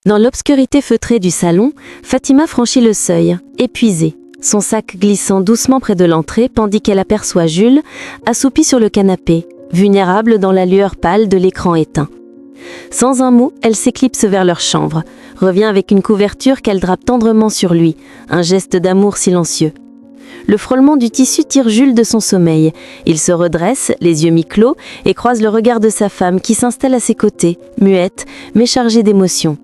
Dans l'obscurité feutrée du salon, Fatima franchit le seuil, épuisée, son sac glissant doucement près de l'entrée tandis qu'elle aperçoit Jules, assoupi sur le canapé, vulnérable dans la lueur pâle de l'écran éteint. Sans un mot, elle s'éclipse vers leur chambre, revient avec une couverture qu'elle drape tendrement sur lui, un geste d'amour silencieux. Le frôlement du tissu tire Jules de son sommeil. Il se redresse, les yeux mi-clos, et croise le regard de sa femme qui s'installe à ses côtés, muette, mais chargée d'émotion.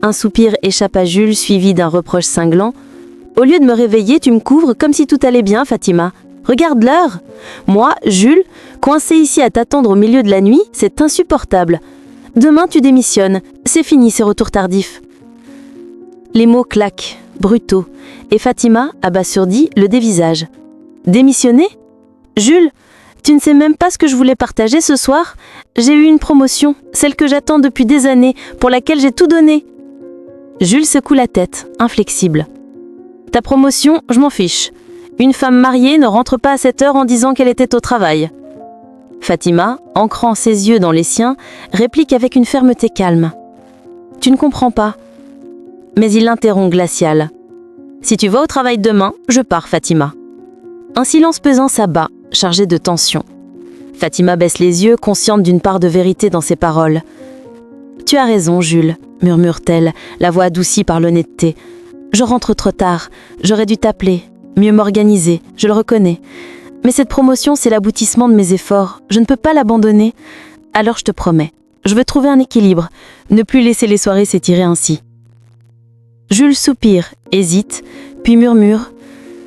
Un soupir échappe à Jules, suivi d'un reproche cinglant. « Au lieu de me réveiller, tu me couvres comme si tout allait bien, Fatima. Regarde l'heure. Moi, Jules, coincé ici à t'attendre au milieu de la nuit, c'est insupportable. Demain, tu démissionnes. C'est fini ces retours tardifs. » Les mots claquent, brutaux, et Fatima, abasourdie, le dévisage. « Démissionner ? Jules, tu ne sais même pas ce que je voulais partager ce soir ? J'ai eu une promotion, celle que j'attends depuis des années, pour laquelle j'ai tout donné. » Jules secoue la tête, inflexible. « Ta promotion, je m'en fiche. Une femme mariée ne rentre pas à cette heure en disant qu'elle était au travail. » Fatima, ancrant ses yeux dans les siens, réplique avec une fermeté calme. « Tu ne comprends pas. » Mais il l'interrompt glacial. « Si tu vas au travail demain, je pars, Fatima. » Un silence pesant s'abat, chargé de tension. Fatima baisse les yeux, consciente d'une part de vérité dans ses paroles. « Tu as raison, Jules, » murmure-t-elle, la voix adoucie par l'honnêteté. « Je rentre trop tard, j'aurais dû t'appeler, mieux m'organiser, je le reconnais. Mais cette promotion, c'est l'aboutissement de mes efforts, je ne peux pas l'abandonner. Alors je te promets, je veux trouver un équilibre, ne plus laisser les soirées s'étirer ainsi. » Jules soupire, hésite, puis murmure.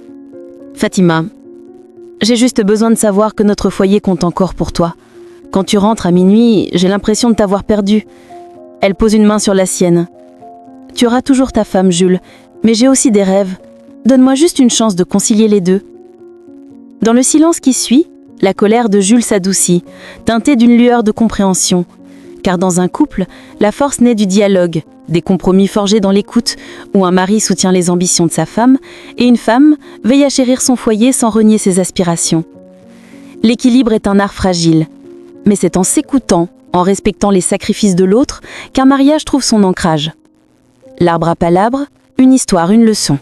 « Fatima, j'ai juste besoin de savoir que notre foyer compte encore pour toi. Quand tu rentres à minuit, j'ai l'impression de t'avoir perdu. » Elle pose une main sur la sienne. « Tu auras toujours ta femme, Jules, mais j'ai aussi des rêves. Donne-moi juste une chance de concilier les deux. » Dans le silence qui suit, la colère de Jules s'adoucit, teintée d'une lueur de compréhension. Car dans un couple, la force naît du dialogue, des compromis forgés dans l'écoute, où un mari soutient les ambitions de sa femme, et une femme veille à chérir son foyer sans renier ses aspirations. L'équilibre est un art fragile, mais c'est en s'écoutant, en respectant les sacrifices de l'autre, qu'un mariage trouve son ancrage. L'arbre à palabre, une histoire, une leçon.